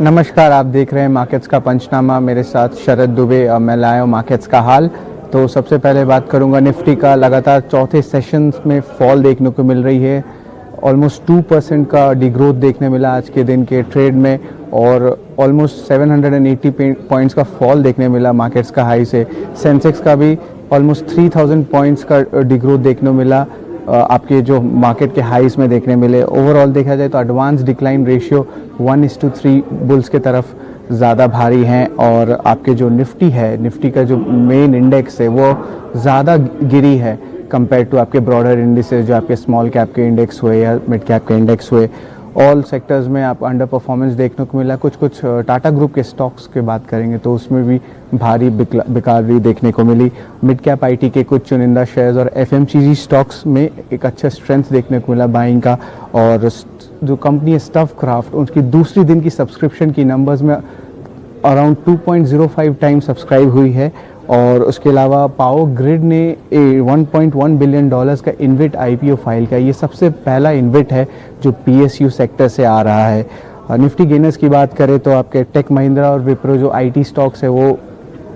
नमस्कार, आप देख रहे हैं मार्केट्स का पंचनामा। मेरे साथ शरद दुबे। मैं लाया हूँ मार्केट्स का हाल। तो सबसे पहले बात करूंगा निफ्टी का। लगातार चौथे सेशंस में फॉल देखने को मिल रही है। ऑलमोस्ट 2% का डिग्रोथ देखने मिला आज के दिन के ट्रेड में और ऑलमोस्ट 780 पॉइंट्स का फॉल देखने मिला मार्केट्स का हाई से। सेंसेक्स का भी ऑलमोस्ट 3000 पॉइंट्स का डिग्रोथ देखने मिला आपके जो मार्केट के हाईस में देखने मिले। ओवरऑल देखा जाए तो एडवांस डिक्लाइन रेशियो 1:3 बुल्स के तरफ ज़्यादा भारी हैं और आपके जो निफ्टी है, निफ्टी का जो मेन इंडेक्स है वो ज़्यादा गिरी है कंपेयर टू आपके ब्रॉडर इंडिसेस जो आपके स्मॉल कैप के इंडेक्स हुए या मिड कैप के इंडेक्स हुए। ऑल सेक्टर्स में आप अंडर परफॉर्मेंस देखने को मिला। कुछ टाटा ग्रुप के स्टॉक्स की बात करेंगे तो उसमें भी भारी बिकावरी देखने को मिली। मिड कैप आईटी के कुछ चुनिंदा शेयर्स और एफएमसीजी स्टॉक्स में एक अच्छा स्ट्रेंथ देखने को मिला बाइंग का। और जो कंपनी है स्टफ क्राफ्ट, उसकी दूसरी दिन की सब्सक्रिप्शन की नंबर्स में अराउंड 2.05 टाइम सब्सक्राइब हुई है। और उसके अलावा पावर ग्रिड ने $1.1 बिलियन का इन्वेट आईपीओ फाइल किया। ये सबसे पहला इन्वेट है जो पीएसयू सेक्टर से आ रहा है। निफ्टी गेनर्स की बात करें तो आपके टेक महिंद्रा और विप्रो जो आईटी स्टॉक्स है वो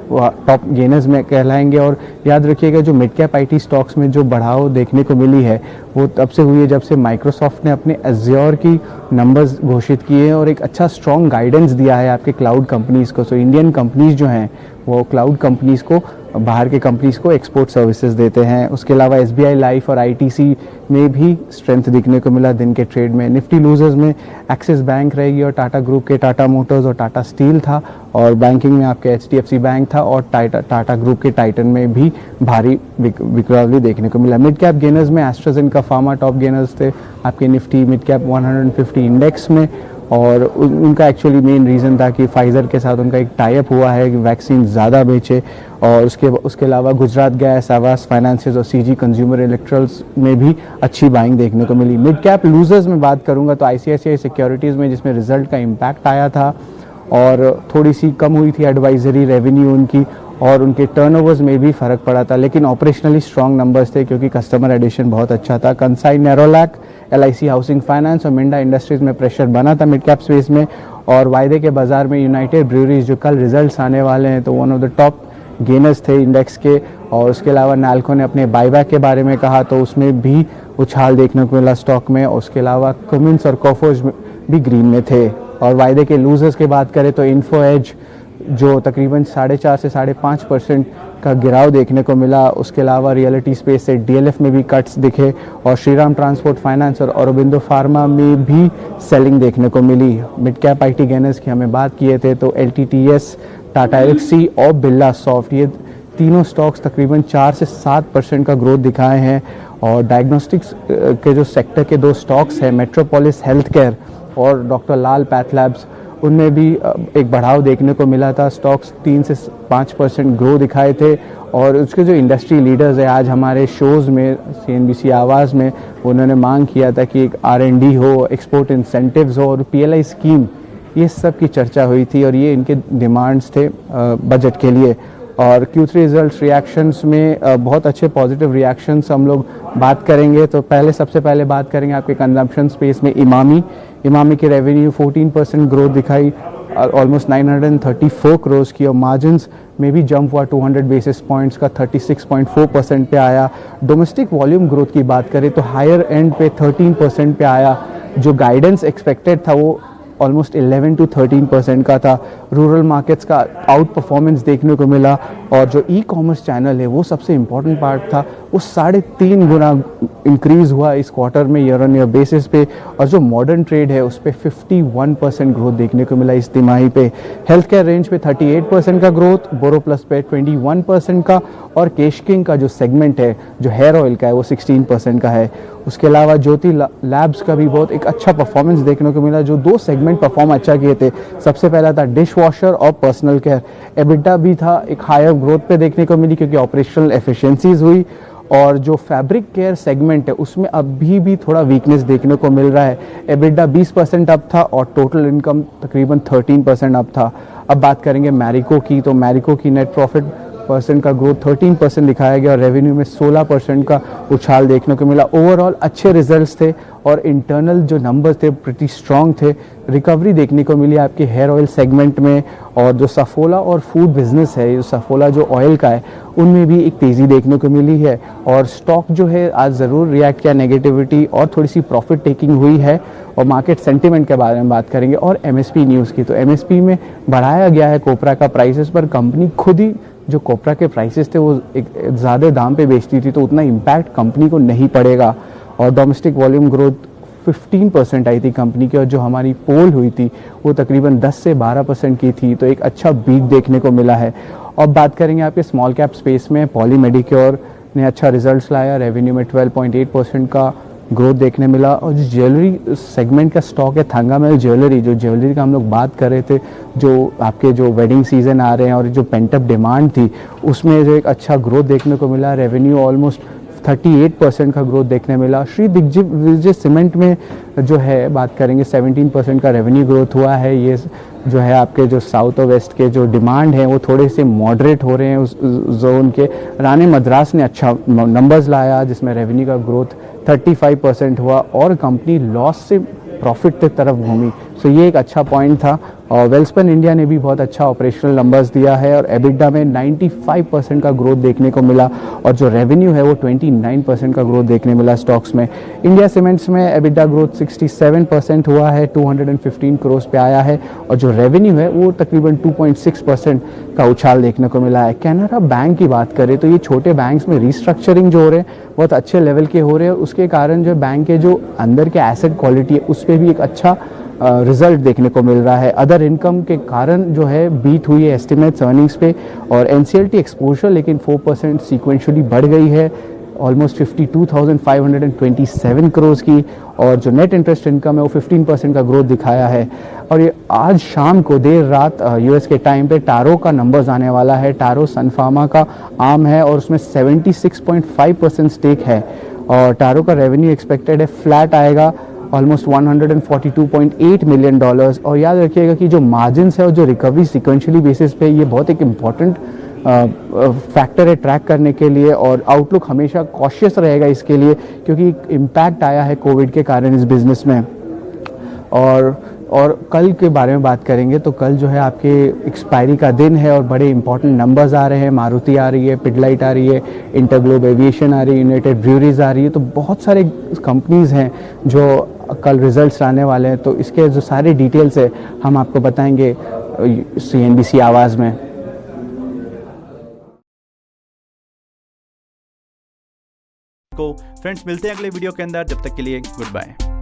टॉप गेनर्स में कहलाएंगे। और याद रखिएगा जो मिड कैप आईटी स्टॉक्स में जो बढ़ाव देखने को मिली है वो तब से हुई है जब से माइक्रोसॉफ्ट ने अपने एज्योर की नंबर्स घोषित किए हैं और एक अच्छा स्ट्रॉन्ग गाइडेंस दिया है आपके क्लाउड कंपनीज़ को। सो इंडियन कंपनीज़ जो हैं वो क्लाउड कंपनीज़ को, बाहर के कंपनीज़ को एक्सपोर्ट सर्विसेज देते हैं। उसके अलावा एसबीआई लाइफ और आईटीसी में भी स्ट्रेंथ दिखने को मिला दिन के ट्रेड में। निफ्टी लूजर्स में एक्सिस बैंक रहेगी और टाटा ग्रुप के टाटा मोटर्स और टाटा स्टील था। और बैंकिंग में आपके एचडीएफसी बैंक था और टाटा ग्रुप के टाइटन में भी भारी बिकरावली देखने को मिला। मिड कैप गेनर्स में एस्ट्राजेनेका फार्मा टॉप गेनर्स थे आपके निफ्टी मिड कैप 150 इंडेक्स में। और उनका एक्चुअली मेन रीज़न था कि फाइज़र के साथ उनका एक टाई अप हुआ है कि वैक्सीन ज़्यादा बेचे। और उसके अलावा गुजरात गैस, आवास फाइनेंसेस और सीजी कंज्यूमर इलेक्ट्रल्स में भी अच्छी बाइंग देखने को मिली। मिड कैप लूजर्स में बात करूंगा तो आईसीआईसीआई सिक्योरिटीज़ में, जिसमें रिजल्ट का इम्पैक्ट आया था और थोड़ी सी कम हुई थी एडवाइजरी रेवेन्यू उनकी और उनके टर्नओवर्स में भी फ़र्क पड़ा था। लेकिन ऑपरेशनली स्ट्रॉन्ग नंबर्स थे क्योंकि कस्टमर एडिशन बहुत अच्छा था। Kansai, Nerolac, LIC housing finance और मिंडा इंडस्ट्रीज़ में प्रेशर बना था मिड कैप स्पेस में। और वायदे के बाजार में यूनाइटेड ब्रूअरीज जो कल रिजल्ट्स आने वाले हैं तो one of the top gainers थे इंडेक्स के। और उसके अलावा नाल्को ने अपने बाईबैक के बारे में कहा तो उसमें भी उछाल देखने को मिला स्टॉक में। और उसके अलावा कमिंस और कॉफोज भी ग्रीन में थे। और वायदे के लूजर्स की बात करें तो इन्फो एज जो तकरीबन 4.5 से 5.5% का गिराव देखने को मिला। उसके अलावा रियलिटी स्पेस से डीएलएफ में भी कट्स दिखे और श्रीराम ट्रांसपोर्ट फाइनेंस और औरोबिंदो फार्मा में भी सेलिंग देखने को मिली। मिड कैप आईटी गेनर्स की हमें बात किए थे तो एलटीटीएस, टाटा एल्क्सी और बिरला सॉफ्ट, ये तीनों स्टॉक्स तकरीबन 4 से 7% का ग्रोथ दिखाए हैं। और डायग्नोस्टिक्स के जो सेक्टर के दो स्टॉक्स हैं, मेट्रोपोलिस हेल्थ केयर और डॉक्टर लाल पैथ लैब्स, उनमें भी एक बढ़ाव देखने को मिला था। स्टॉक्स 3 से 5% ग्रो दिखाए थे। और उसके जो इंडस्ट्री लीडर्स है आज हमारे शोज़ में, सीएनबीसी आवाज़ में, उन्होंने मांग किया था कि एक आरएनडी हो, एक्सपोर्ट इंसेंटिव्स हो और पीएलआई स्कीम, ये सब की चर्चा हुई थी और ये इनके डिमांड्स थे बजट के लिए। और Q3 रिजल्ट्स रिएक्शंस में बहुत अच्छे पॉजिटिव रिएक्शंस हम लोग बात करेंगे। तो सबसे पहले बात करेंगे आपके कंजम्पशन स्पेस में इमामी की रेवेन्यू 14% ग्रोथ दिखाई, ऑलमोस्ट 934 करोड़ की। और मार्जिन्स में भी जंप हुआ 200 बेसिस पॉइंट्स का, 36.4% पे आया। डोमेस्टिक वॉल्यूम ग्रोथ की बात करें तो हायर एंड पे 13% पे आया। जो गाइडेंस एक्सपेक्टेड था वो ऑलमोस्ट 11 to 13% का था। रूरल मार्केट्स का आउट परफॉर्मेंस देखने को मिला। और जो ई कॉमर्स चैनल है वो सबसे इम्पॉर्टेंट पार्ट था, वो 3.5 गुना इंक्रीज़ हुआ इस क्वार्टर में ईयर ऑन ईयर बेसिस पे। और जो मॉडर्न ट्रेड है उस पर 51% ग्रोथ देखने को मिला इस तिमाही पे। हेल्थ केयर रेंज पे 38% का ग्रोथ, बोरो प्लस पे 21% का। और केश किंग का जो सेगमेंट है जो हेयर ऑयल का है वो 16% का है। उसके अलावा ज्योति लैब्स का भी बहुत एक अच्छा परफॉर्मेंस देखने को मिला। जो दो सेगमेंट परफॉर्म अच्छा किए थे, सबसे पहला था डिश वॉशर और पर्सनल केयर। एबिटा भी था एक हायर ग्रोथ पे देखने को मिली क्योंकि ऑपरेशनल एफिशिएंसीज हुई। और जो फैब्रिक केयर सेगमेंट है उसमें अभी भी थोड़ा वीकनेस देखने को मिल रहा है। एबिटा 20% अप था और टोटल इनकम तकरीबन 13% अप था। अब बात करेंगे मैरिको की, तो मैरिको की नेट प्रॉफिट परसेंट का ग्रोथ 13% दिखाया गया और रेवेन्यू में 16% का उछाल देखने को मिला। ओवरऑल अच्छे रिजल्ट्स थे और इंटरनल जो नंबर्स थे प्रिटी स्ट्रॉन्ग थे। रिकवरी देखने को मिली आपके हेयर ऑयल सेगमेंट में, और जो सफोला और फूड बिजनेस है, जो सफोला जो ऑयल का है, उनमें भी एक तेज़ी देखने को मिली है। और स्टॉक जो है आज ज़रूर रिएक्ट किया नेगेटिविटी, और थोड़ी सी प्रॉफिट टेकिंग हुई है। और मार्केट सेंटिमेंट के बारे में बात करेंगे और एमएसपी न्यूज़ की, तो एमएसपी में बढ़ाया गया है कोपरा का प्राइसेस, पर कंपनी खुद ही जो कोपरा के प्राइसेस थे वो एक ज़्यादा दाम पे बेचती थी, तो उतना इम्पैक्ट कंपनी को नहीं पड़ेगा। और डोमेस्टिक वॉल्यूम ग्रोथ 15% आई थी कंपनी की, और जो हमारी पोल हुई थी वो तकरीबन 10 से 12% की थी, तो एक अच्छा बीट देखने को मिला है। अब बात करेंगे आपके स्मॉल कैप स्पेस में, पॉली मेडिक्योर ने अच्छा रिजल्ट्स लाया, रेवेन्यू में 12.8% का ग्रोथ देखने मिला। और जो ज्वेलरी सेगमेंट का स्टॉक है, थंगामेल ज्वेलरी, जो ज्वेलरी का हम लोग बात कर रहे थे, जो आपके जो वेडिंग सीजन आ रहे हैं और जो पेंटअप डिमांड थी, उसमें जो एक अच्छा ग्रोथ देखने को मिला। रेवेन्यू ऑलमोस्ट 38% का ग्रोथ देखने मिला। श्री दिग्विजय सीमेंट में जो है बात करेंगे 17% का रेवेन्यू ग्रोथ हुआ है। ये जो है आपके जो साउथ और वेस्ट के जो डिमांड हैं वो थोड़े से मॉडरेट हो रहे हैं उस जोन के। रानी मद्रास ने अच्छा नंबर्स लाया, जिसमें रेवेन्यू का ग्रोथ 35% हुआ, और कंपनी लॉस से प्रॉफिट की तरफ घूमी। सो ये एक अच्छा पॉइंट था। और वेल्सपन इंडिया ने भी बहुत अच्छा ऑपरेशनल नंबर्स दिया है, और एबिडा में 95% का ग्रोथ देखने को मिला, और जो रेवेन्यू है वो 29% का ग्रोथ देखने मिला स्टॉक्स में। इंडिया सीमेंट्स में एबिडा ग्रोथ 67% हुआ है, 215 करोड़ पे आया है, और जो रेवेन्यू है वो तकरीबन 2.6% का उछाल देखने को मिला है। कैनरा बैंक की बात करें तो ये छोटे बैंक्स में रिस्ट्रक्चरिंग जो हो रहे हैं बहुत अच्छे लेवल के हो रहे हैं, उसके कारण जो बैंक के जो अंदर के एसेट क्वालिटी है उस पर भी एक अच्छा रिजल्ट देखने को मिल रहा है। अदर इनकम के कारण जो है बीट हुई है एस्टिमेट्स अर्निंग्स पे, और एनसीएलटी एक्सपोजर लेकिन 4% सीक्वेंशली बढ़ गई है, ऑलमोस्ट 52,527 करोड़ की, और जो नेट इंटरेस्ट इनकम है वो 15% का ग्रोथ दिखाया है। और ये आज शाम को देर रात यूएस के टाइम पे टारो का नंबर्स आने वाला है। टारो सनफार्मा का आर्म है और उसमें 76.5% स्टेक है, और टारो का रेवेन्यू एक्सपेक्टेड है फ्लैट आएगा, ऑलमोस्ट $142.8 मिलियन। और याद रखिएगा कि जो मार्जिन्स है और जो रिकवरी सिक्वेंशली बेसिस पे, ये बहुत एक इम्पॉर्टेंट फैक्टर है ट्रैक करने के लिए, और आउटलुक हमेशा कॉशियस रहेगा इसके लिए, क्योंकि इम्पैक्ट आया है कोविड के कारण इस बिज़नेस में। और कल के बारे में बात करेंगे तो कल जो है आपके एक्सपायरी का दिन है, और बड़े इंपॉर्टेंट नंबर्स आ रहे हैं। मारुति आ रही है, पिडलाइट आ रही है, इंटरग्लोब एविएशन आ रही है, यूनाइटेड ब्रूअरीज आ रही है, तो बहुत सारे कंपनीज़ हैं जो कल रिजल्ट्स आने वाले हैं। तो इसके जो सारे डिटेल्स है हम आपको बताएंगे CNBC आवाज़ में। फ्रेंड्स मिलते हैं अगले वीडियो के अंदर, जब तक के लिए गुड बाय।